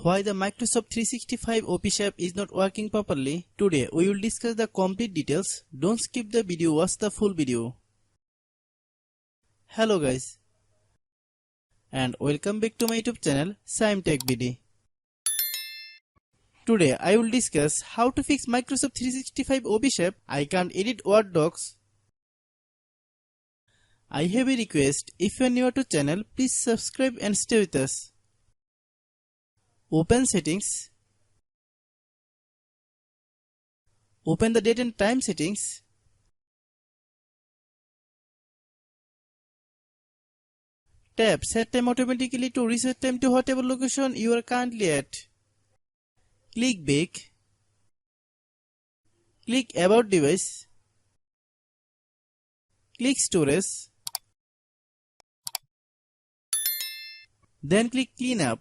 Why the Microsoft 365 Office app is not working properly? Today we will discuss the complete details. Don't skip the video, watch the full video. Hello guys, and welcome back to my YouTube channel Shaem Tech BD. Today I will discuss how to fix Microsoft 365 Office app. I can't edit Word docs. I have a request. If you are new to channel, please subscribe and stay with us. Open settings. Open the date and time settings. Tap set time automatically to reset time to whatever location you are currently at. Click back. Click about device. Click storage. Then click clean up.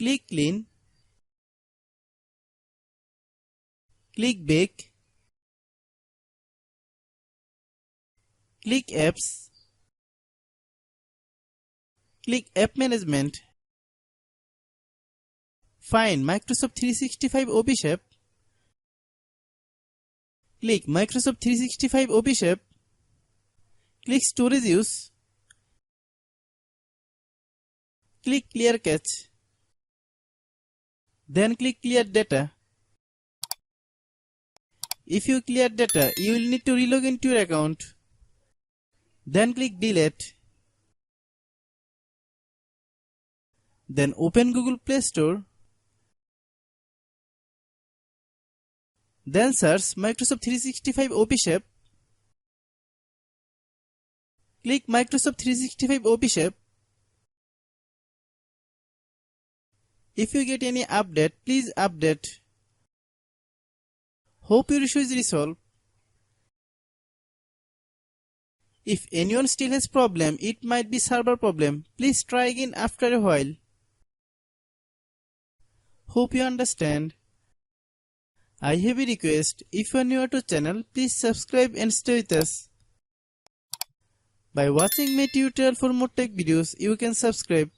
Click clean. Click back. Click apps. Click app management. Find Microsoft 365 Office app. Click Microsoft 365 Office app. Click storage use. Click clear cache. Then click clear data. If you clear data, you will need to relog into your account. Then click delete. Then open Google Play Store. Then search Microsoft 365 Office app. Click Microsoft 365 Office app. If you get any update, please update. Hope your issue is resolved. If anyone still has problem, it might be server problem. Please try again after a while. Hope you understand. I have a request. If you are new to channel, please subscribe and stay with us. By watching my tutorial for more tech videos, you can subscribe.